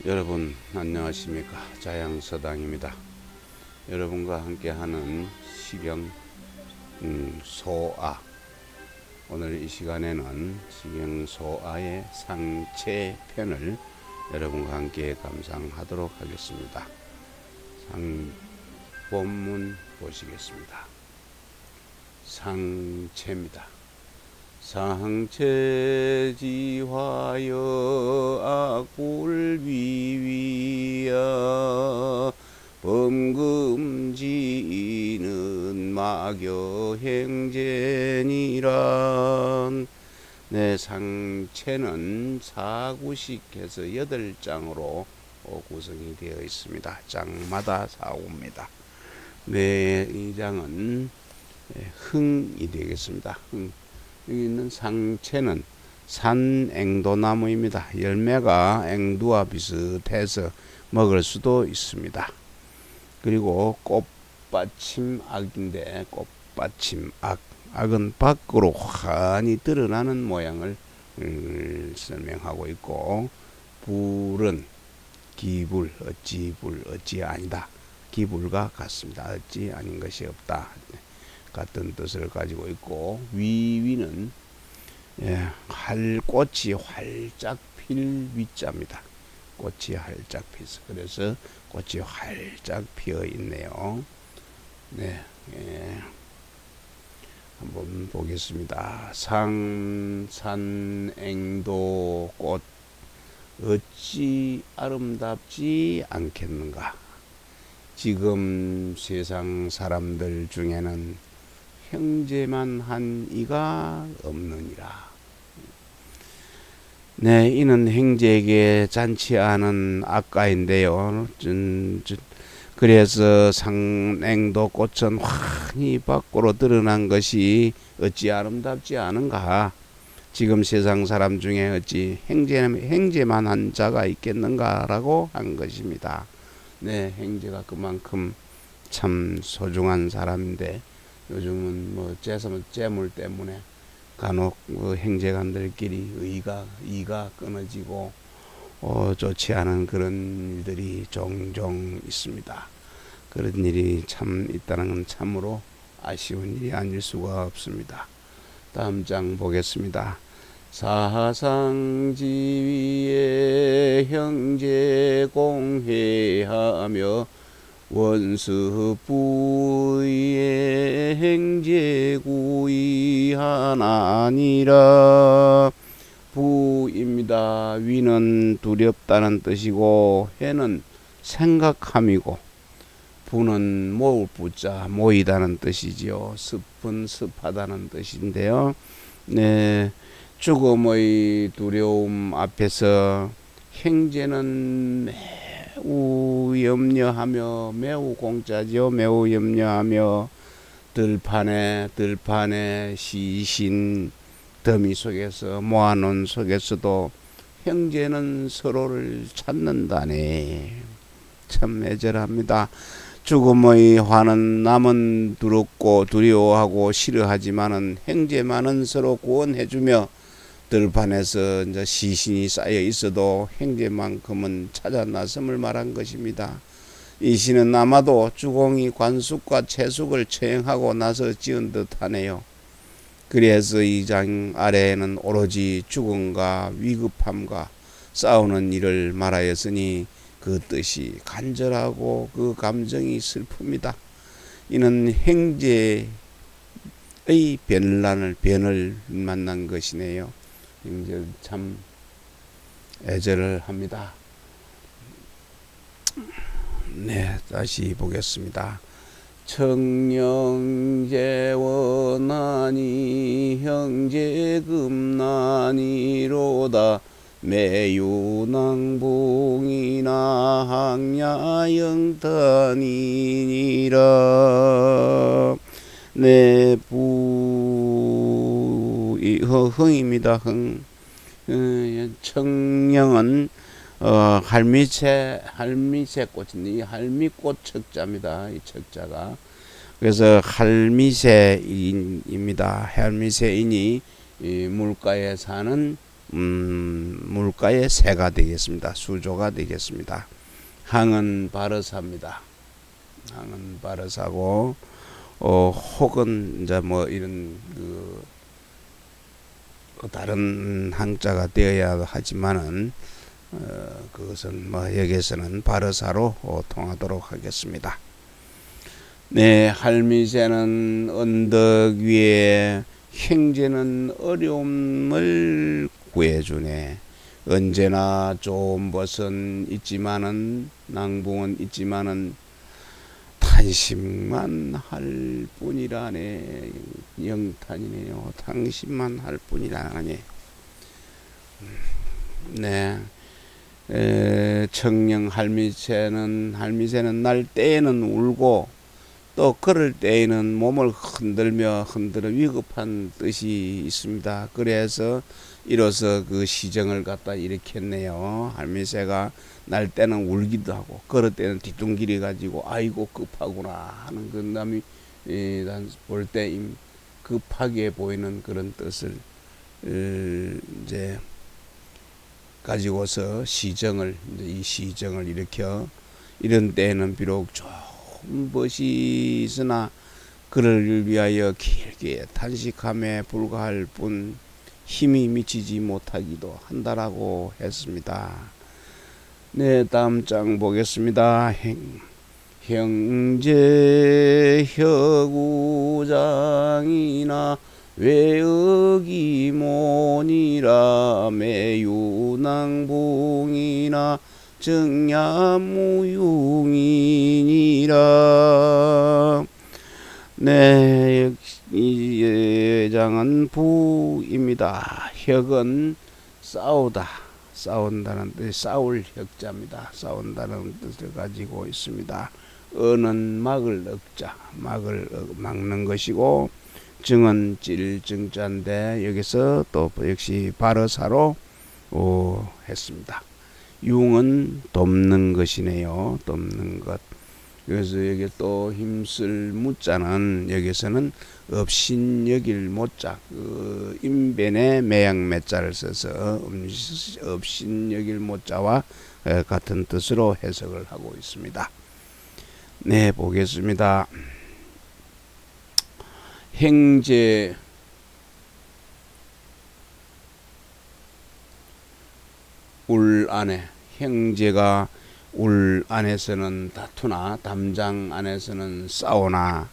여러분 안녕하십니까? 자양서당입니다. 여러분과 함께하는 시경 소아, 오늘 이 시간에는 시경 소아의 상체 편을 여러분과 함께 감상하도록 하겠습니다. 본문 보시겠습니다. 상체입니다. 상체지화여 악불비위야 범금지는 마교행제니란. 내 상체는 사구식해서 8장으로 구성이 되어 있습니다. 장마다 사구입니다. 이 장은 흥이 되겠습니다. 여기 있는 상체는 산앵도나무입니다. 열매가 앵두와 비슷해서 먹을 수도 있습니다. 그리고 꽃받침악인데, 꽃받침악, 악은 밖으로 환히 드러나는 모양을 설명하고 있고, 불은 기불, 어찌 불, 어찌 아니다. 기불과 같습니다. 어찌 아닌 것이 없다. 같은 뜻을 가지고 있고, 위위는 꽃이 활짝 필 위자입니다. 꽃이 활짝 피서, 그래서 꽃이 활짝 피어 있네요. 한번 보겠습니다. 상산앵도 꽃 어찌 아름답지 않겠는가. 지금 세상 사람들 중에는 형제만 한 이가 없느니라. 이는 형제에게 잔치 않은 악가인데요. 그래서 상앵도 꽃은 환히 밖으로 드러난 것이 어찌 아름답지 않은가. 지금 세상 사람 중에 어찌 형제만 한 자가 있겠는가라고 한 것입니다. 형제가 그만큼 참 소중한 사람인데, 요즘은 재물 때문에 간혹 형제간들끼리 이가 끊어지고 좋지 않은 그런 일들이 종종 있습니다. 그런 일이 참 있다는 건 참으로 아쉬운 일이 아닐 수가 없습니다. 다음 장 보겠습니다. 사상지위에 형제 공회하며 원수부의 행제구이하나니라. 부입니다. 위는 두렵다는 뜻이고, 해는 생각함이고, 부는 모을 부자, 모이다는 뜻이지요. 습은 습하다는 뜻인데요. 죽음의 두려움 앞에서 형제는 매우 염려하며, 매우 공짜죠. 매우 염려하며 들판에 시신 더미 속에서 모아놓은 속에서도 형제는 서로를 찾는다네. 참 애절합니다. 죽음의 화는 남은 두렵고 두려워하고 싫어하지만은 형제만은 서로 구원해주며, 들판에서 이제 시신이 쌓여 있어도 형제만큼은 찾아 나섬을 말한 것입니다. 이 시는 아마도 주공이 관숙과 채숙을 처형하고 나서 지은 듯하네요. 그래서 이 장 아래에는 오로지 죽음과 위급함과 싸우는 일을 말하였으니 그 뜻이 간절하고 그 감정이 슬픕니다. 이는 형제의 변을 만난 것이네요. 형제 참 애절을 합니다. 다시 보겠습니다. 청령제원하니 형제금나니로다. 매유낭봉이나 항야영탄이니라. 흥입니다. 흥. 청령은 할미새 꽃인데, 이 할미꽃 척자입니다. 이 척자가. 그래서 할미새인입니다. 할미새인이 이 물가에 사는 물가의 새가 되겠습니다. 수조가 되겠습니다. 항은 바르사입니다. 항은 바르사고 혹은 이제 뭐 이런 다른 항자가 되어야 하지만은 그것은 뭐 여기에서는 바르사로 통하도록 하겠습니다. 네, 할미새는 언덕 위에 행제는 어려움을 구해주네. 언제나 좋은 것은 있지만은 낭봉은 있지만은 탄식만 할 뿐이라네. 영탄이네요. 탄식만 할 뿐이라네. 네. 청령 할미새는 날 때에는 울고 또 걸을 때에는 몸을 흔들어 위급한 뜻이 있습니다. 그래서 이로써 그 시정을 갖다 일으켰네요. 할미새가 날 때는 울기도 하고 걸을 때는 뒤뚱기리 가지고 아이고 급하구나 하는 그 남이 볼 때 급하게 보이는 그런 뜻을 이제 가지고서 이 시정을 일으켜 이런 때에는 비록 좋은 것이 있으나 그를 위하여 길게 탄식함에 불과할 뿐 힘이 미치지 못하기도 한다라고 했습니다. 네, 다음 장 보겠습니다. 형제 혁우장이나 외역이모니라 매유낭봉이나 정야무용이니라. 네, 이 예장은 부입니다. 혁은 싸운다는 뜻, 싸울 혁자입니다. 싸운다는 뜻을 가지고 있습니다. 어는 막을 막는 것이고, 정은 찔정자인데 여기서 또 역시 바르사로 했습니다. 융은 돕는 것이네요. 돕는 것. 그래서 여기 또 힘쓸 무자는 여기서는 업신여길 모자, 인변에 매양매자를 써서 업신여길 모자와 같은 뜻으로 해석을 하고 있습니다. 네, 보겠습니다. 행제 울 안에, 형제가 울 안에서는 다투나 담장 안에서는 싸우나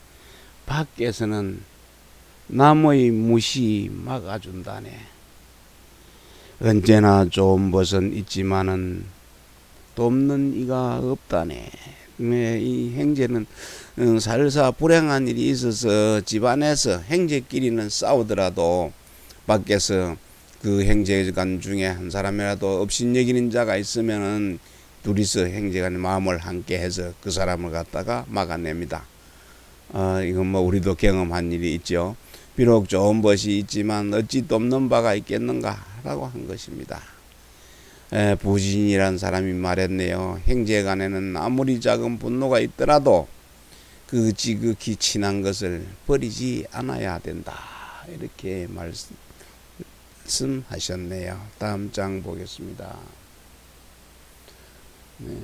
밖에서는 남의 무시 막아준다네. 언제나 좋은 것은 있지만은 돕는 이가 없다네. 이 형제는 살사 불행한 일이 있어서 집안에서 형제끼리는 싸우더라도 밖에서 그 형제간 중에 한 사람이라도 업신여기는 자가 있으면은 둘이서 형제간의 마음을 함께 해서 그 사람을 갖다가 막아냅니다. 이건 뭐 우리도 경험한 일이 있죠. 비록 좋은 것이 있지만 어찌 돕는 바가 있겠는가 라고 한 것입니다. 부진이란 사람이 말했네요. 형제간에는 아무리 작은 분노가 있더라도 그 지극히 친한 것을 버리지 않아야 된다. 이렇게 말씀하셨네요. 다음 장 보겠습니다. 네.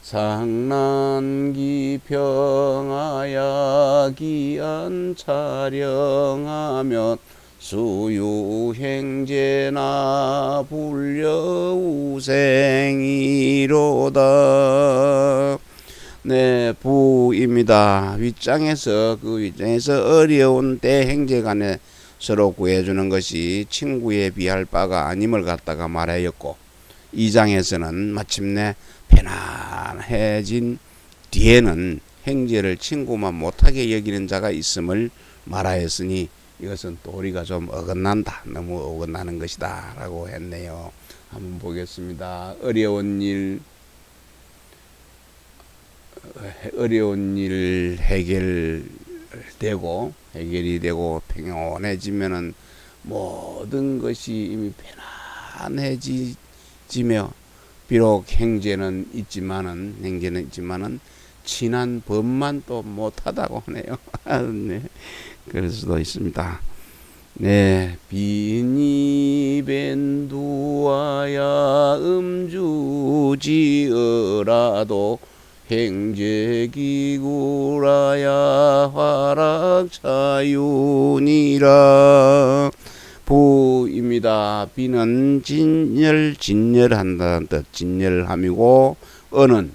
상난기 평하야 기안 촬영하면 수유행제나 불려우생이로다. 네, 부입니다. 윗장에서 어려운 때 행제간에 서로 구해주는 것이 친구에 비할 바가 아님을 갖다가 말하였고, 이 장에서는 마침내 편안해진 뒤에는 행제를 친구만 못하게 여기는 자가 있음을 말하였으니 이것은 도리가 좀 어긋난다. 너무 어긋나는 것이다 라고 했네요. 한번 보겠습니다. 어려운 일 해결이 되고 평온해지면은 모든 것이 이미 편안해지며 비록 행제는 있지만은 친한 법만 또 못하다고 하네요. 네, 그럴 수도 있습니다. 네, 비니 벤두와야 음주지어라도 행제기구라야 화락차윤이라. 부입니다. 비는 진열한다는 뜻, 진열함이고 어는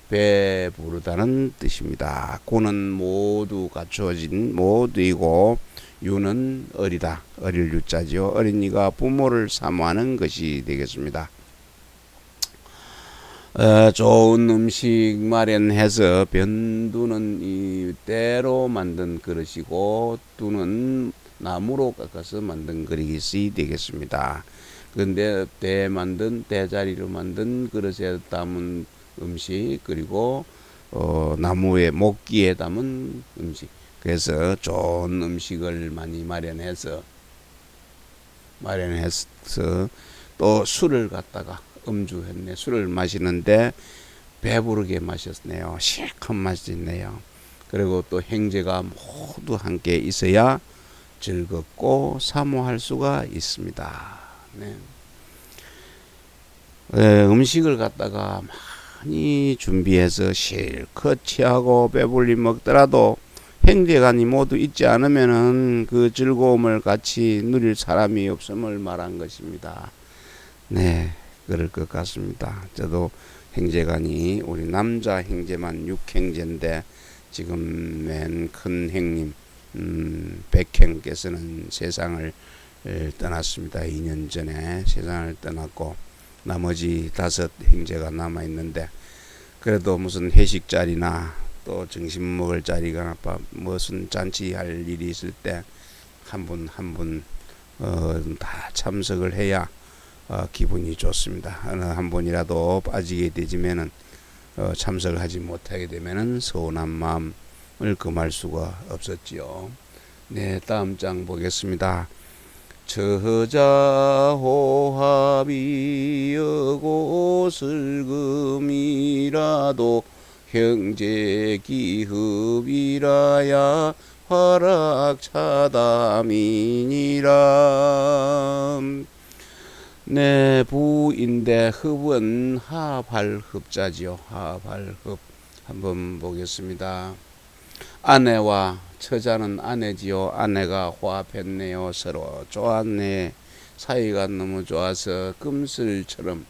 배부르다는 뜻입니다. 고는 모두 갖추어진 모두이고 유는 어리다, 어릴 유자지요. 어린이가 부모를 사모하는 것이 되겠습니다. 좋은 음식 마련해서 변두는 이 때로 만든 그릇이고 두는 나무로 깎아서 만든 그릇이 되겠습니다. 그런데 대자리로 만든 그릇에 담은 음식, 그리고 나무의 목기에 담은 음식. 그래서 좋은 음식을 많이 마련해서 또 술을 갖다가 음주했네. 술을 마시는데 배부르게 마셨네요. 실컷 마셨네요. 그리고 또 행제가 모두 함께 있어야 즐겁고 사모할 수가 있습니다. 네. 음식을 갖다가 많이 준비해서 실컷 취하고 배불리 먹더라도 행제간이 모두 있지 않으면은 그 즐거움을 같이 누릴 사람이 없음을 말한 것입니다. 네, 그럴 것 같습니다. 저도 행제간이 우리 남자 행제만 6행제인데 지금 맨 큰 행님 백행께서는 세상을 떠났습니다. 2년 전에 세상을 떠났고 나머지 5 행제가 남아 있는데, 그래도 무슨 회식 자리나 또 점심 먹을 자리가 무슨 잔치할 일이 있을 때 한 분 한 분 다 참석을 해야 기분이 좋습니다. 어느 한 분이라도 빠지게 되지면은 참석을 하지 못하게 되면은 서운한 마음을 금할 수가 없었지요. 네, 다음 장 보겠습니다. 처자호합이여고 슬금이라도 형제기흡이라야 화락차담이니라. 네, 부인데 흡은 하발흡자지요. 하발흡 한번 보겠습니다. 아내와 처자는 아내지요. 아내가 화합했네요. 서로 좋았네. 사이가 너무 좋아서 금슬금처럼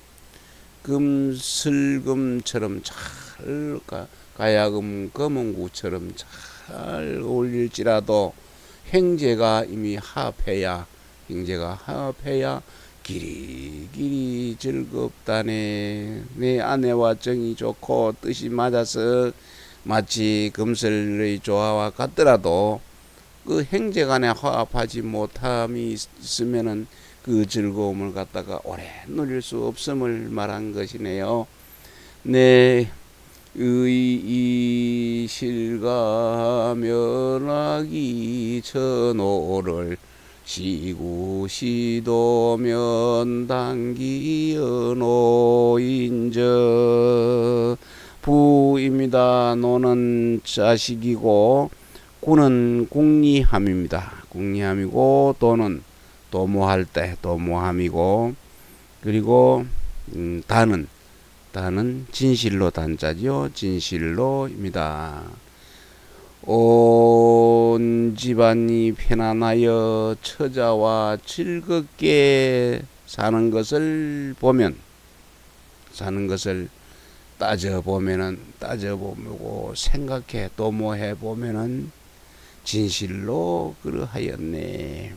잘 가야금 검은구처럼 잘 어울릴지라도 행제가 이미 합해야 길이 즐겁다네. 내 아내와 정이 좋고 뜻이 맞아서 마치 금슬의 조화와 같더라도 그 행제간에 화합하지 못함이 있으면은 그 즐거움을 갖다가 오래 누릴 수 없음을 말한 것이네요. 네, 의이실가 면하기 천호를 시구시도면 당기연호인저. 부입니다. 노는 자식이고 구는 궁리함입니다. 궁리함이고 도는 도모할 때 도모함이고, 그리고 다는 진실로 단자죠. 진실로입니다. 온 집안이 편안하여 처자와 즐겁게 사는 것을 따져보고 생각해 도모해 보면은 진실로 그러하였네.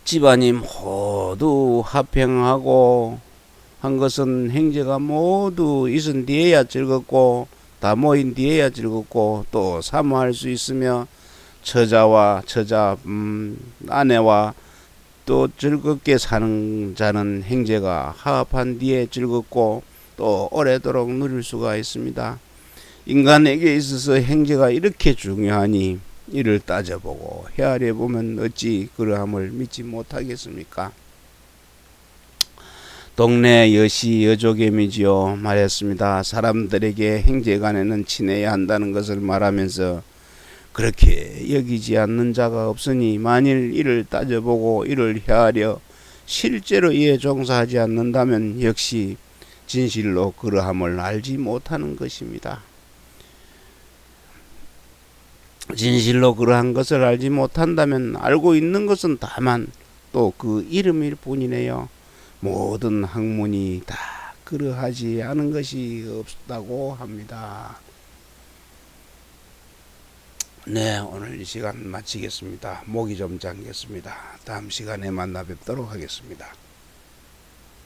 집안이 모두 합평하고 한 것은 행제가 모두 있은 뒤에야 즐겁고 다 모인 뒤에야 즐겁고 또 사모할 수 있으며 아내와 또 즐겁게 사는 자는 행제가 화합한 뒤에 즐겁고 또 오래도록 누릴 수가 있습니다. 인간에게 있어서 행제가 이렇게 중요하니 이를 따져보고 헤아려 보면 어찌 그러함을 믿지 못하겠습니까? 동네 여시 여조개미지요 말했습니다. 사람들에게 행제간에는 친해야 한다는 것을 말하면서 그렇게 여기지 않는 자가 없으니 만일 이를 따져보고 이를 헤아려 실제로 이에 종사하지 않는다면 역시 진실로 그러함을 알지 못하는 것입니다. 진실로 그러한 것을 알지 못한다면 알고 있는 것은 다만 또 그 이름일 뿐이네요. 모든 학문이 다 그러하지 않은 것이 없다고 합니다. 네, 오늘 이 시간 마치겠습니다. 목이 좀 잠겼습니다. 다음 시간에 만나 뵙도록 하겠습니다.